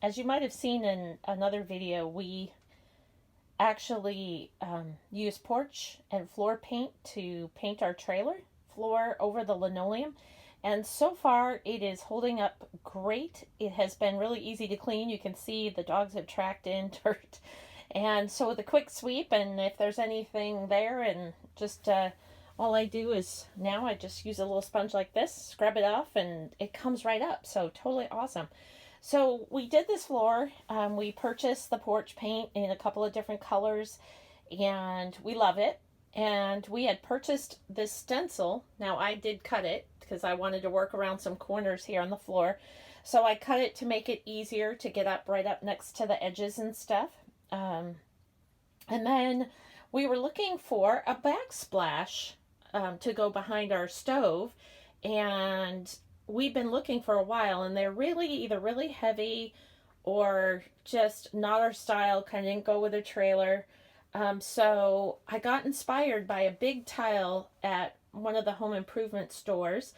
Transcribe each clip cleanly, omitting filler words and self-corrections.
as you might have seen in another video, we actually use porch and floor paint to paint our trailer floor over the linoleum. And so far, it is holding up great. It has been really easy to clean. You can see the dogs have tracked in dirt. And so with a quick sweep, and if there's anything there, and just all I do is now I just use a little sponge like this, scrub it off, and it comes right up. So totally awesome. So we did this floor. We purchased the porch paint in a couple of different colors, and we love it. And we had purchased this stencil. Now I did cut it because I wanted to work around some corners here on the floor. So I cut it to make it easier to get up right up next to the edges and stuff. And then we were looking for a backsplash to go behind our stove. And we've been looking for a while, and they're really either really heavy or just not our style, kind of didn't go with a trailer. So I got inspired by a big tile at one of the home improvement stores.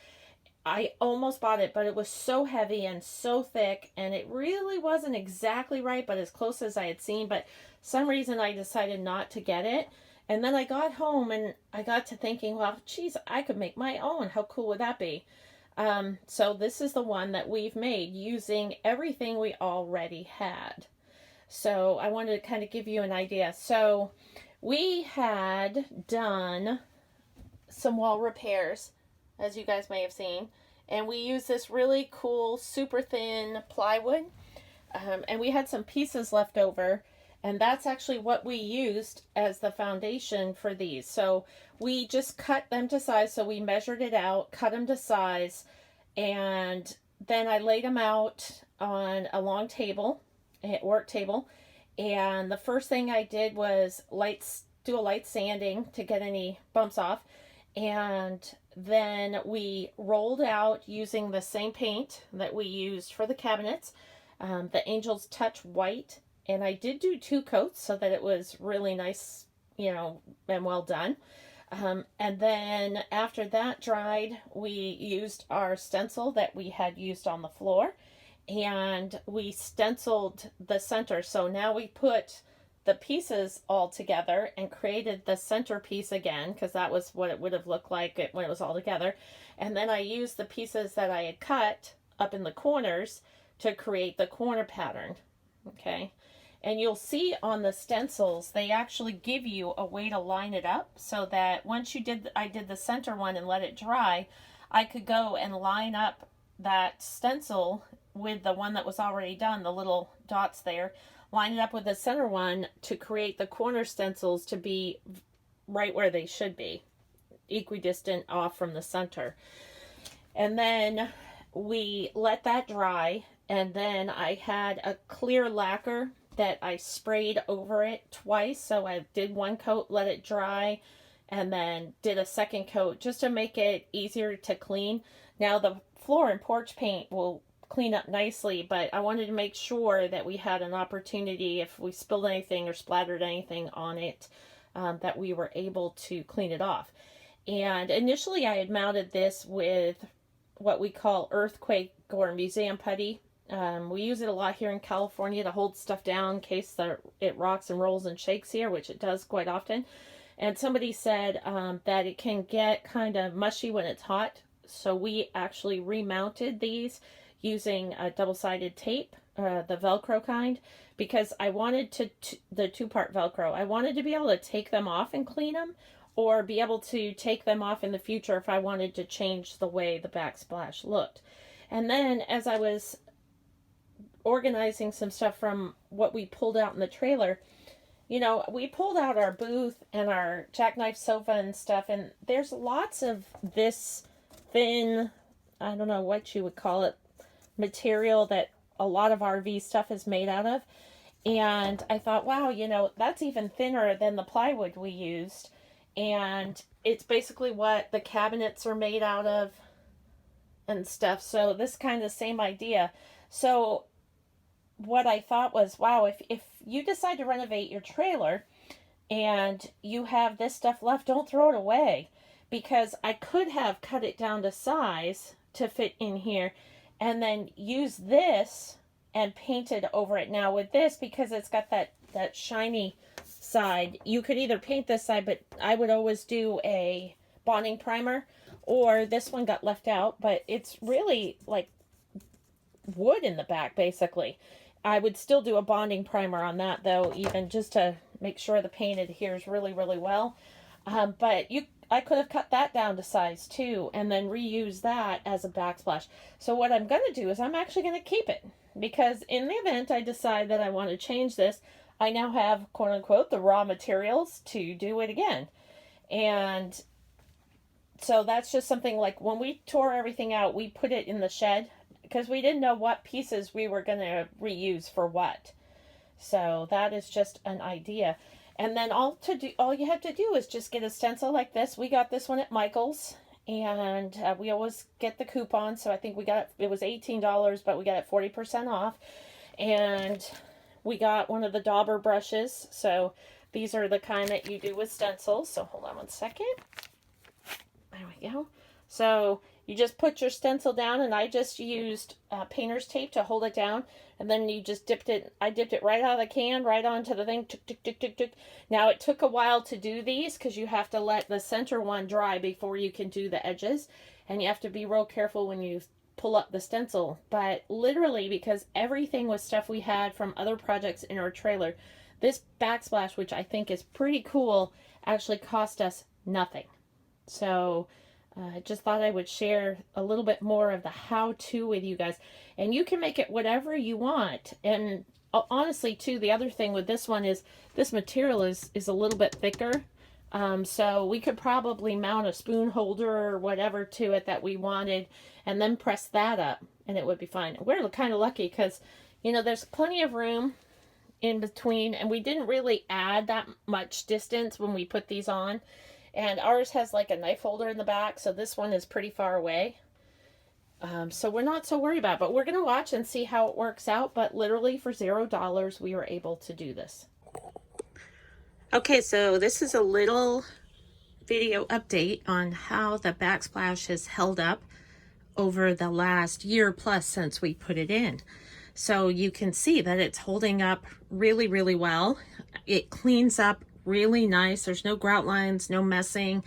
I almost bought it, but it was so heavy and so thick, and it really wasn't exactly right, but as close as I had seen. But some reason I decided not to get it. And then I got home and I got to thinking, well, geez, I could make my own. How cool would that be? So this is the one that we've made using everything we already had. So I wanted to kind of give you an idea. So we had done some wall repairs, as you guys may have seen, and we used this really cool, super thin plywood, and we had some pieces left over, and that's actually what we used as the foundation for these. So we just cut them to size. So we measured it out, cut them to size, and then I laid them out on a long table, a work table. And the first thing I did was do a light sanding to get any bumps off. And then we rolled out using the same paint that we used for the cabinets, the Angel's Touch White. And I did do 2 coats so that it was really nice, and well done. And then after that dried, we used our stencil that we had used on the floor, and we stenciled the center. So now we put the pieces all together and created the center piece again, because that was what it would have looked like when it was all together. And then I used the pieces that I had cut up in the corners to create the corner pattern. Okay. And you'll see on the stencils, they actually give you a way to line it up so that once I did the center one and let it dry, I could go and line up that stencil with the one that was already done, the little dots there, line it up with the center one to create the corner stencils to be right where they should be, equidistant off from the center. And then we let that dry, and then I had a clear lacquer that I sprayed over it twice. So I did 1 coat, let it dry, and then did a 2nd coat just to make it easier to clean. Now the floor and porch paint will clean up nicely, but I wanted to make sure that we had an opportunity, if we spilled anything or splattered anything on it, that we were able to clean it off. And initially I had mounted this with what we call earthquake or museum putty. We use it a lot here in California to hold stuff down in case it rocks and rolls and shakes here, which it does quite often. And somebody said that it can get kind of mushy when it's hot. So we actually remounted these using a double-sided tape, the Velcro kind, because I wanted the 2-part Velcro. I wanted to be able to take them off and clean them, or be able to take them off in the future if I wanted to change the way the backsplash looked. And then as I was organizing some stuff from what we pulled out in the trailer, we pulled out our booth and our jackknife sofa and stuff, and there's lots of this thin, I don't know what you would call it, material that a lot of RV stuff is made out of. And I thought, wow, that's even thinner than the plywood we used. And it's basically what the cabinets are made out of and stuff. So this kind of same idea. So what I thought was, wow, if you decide to renovate your trailer and you have this stuff left, don't throw it away, because I could have cut it down to size to fit in here and then use this and painted over it. Now with this, because it's got that shiny side, you could either paint this side, but I would always do a bonding primer, or this one got left out, but it's really like wood in the back basically. I would still do a bonding primer on that though, even just to make sure the paint adheres really, really well. But I could have cut that down to size 2 and then reuse that as a backsplash. So what I'm going to do is I'm actually going to keep it, because in the event I decide that I want to change this, I now have, quote unquote, the raw materials to do it again. And so that's just something, like when we tore everything out, we put it in the shed because we didn't know what pieces we were going to reuse for what. So that is just an idea. And then all you have to do is just get a stencil like this. We got this one at Michael's, and we always get the coupon. So I think it was $18, but we got it 40% off. And we got one of the dauber brushes. So these are the kind that you do with stencils. So hold on one second. There we go. So you just put your stencil down, and I just used painter's tape to hold it down, and then you just I dipped it right out of the can, right onto the thing, tick, tick, tick, tick, tick. Now it took a while to do these because you have to let the center one dry before you can do the edges, and you have to be real careful when you pull up the stencil. But literally, because everything was stuff we had from other projects in our trailer, this backsplash, which I think is pretty cool, actually cost us nothing. So I just thought I would share a little bit more of the how-to with you guys. And you can make it whatever you want. And honestly, too, the other thing with this one is this material is a little bit thicker. So we could probably mount a spoon holder or whatever to it that we wanted, and then press that up, and it would be fine. We're kind of lucky because, you know, there's plenty of room in between, and we didn't really add that much distance when we put these on. And ours has like a knife holder in the back, so this one is pretty far away. So we're not so worried about it, but we're going to watch and see how it works out. But literally for $0, we were able to do this. Okay, so this is a little video update on how the backsplash has held up over the last year plus since we put it in. So you can see that it's holding up really, really well. It cleans up really nice. There's no grout lines, no messing.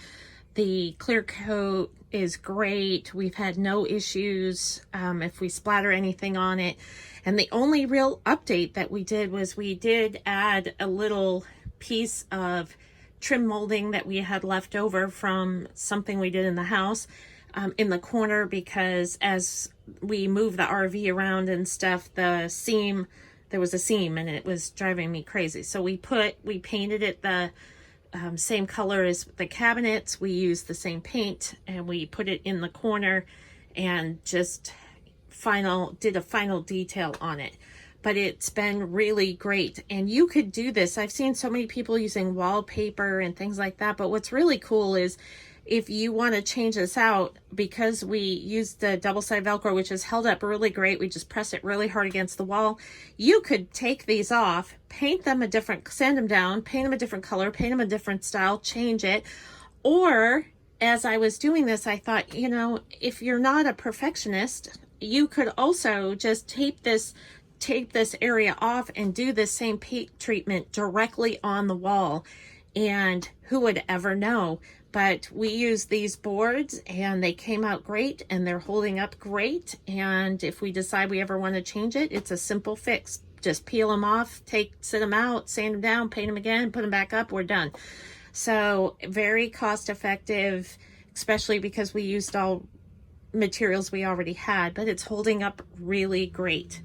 The clear coat is great. We've had no issues if we splatter anything on it. And the only real update that we did was we did add a little piece of trim molding that we had left over from something we did in the house in the corner, because as we moved the RV around and stuff, there was a seam and it was driving me crazy. So we painted it the same color as the cabinets. We used the same paint and we put it in the corner and just did a final detail on it. But it's been really great. And you could do this. I've seen so many people using wallpaper and things like that. But what's really cool is if you want to change this out, because we used the double-side Velcro, which has held up really great, we just press it really hard against the wall, you could take these off, paint them sand them down, paint them a different color, paint them a different style, change it. Or, as I was doing this, I thought, you know, if you're not a perfectionist, you could also just tape this area off and do the same paint treatment directly on the wall. And who would ever know? But we used these boards and they came out great and they're holding up great. And if we decide we ever want to change it, it's a simple fix. Just peel them off, sit them out, sand them down, paint them again, put them back up, we're done. So very cost effective, especially because we used all materials we already had, but it's holding up really great.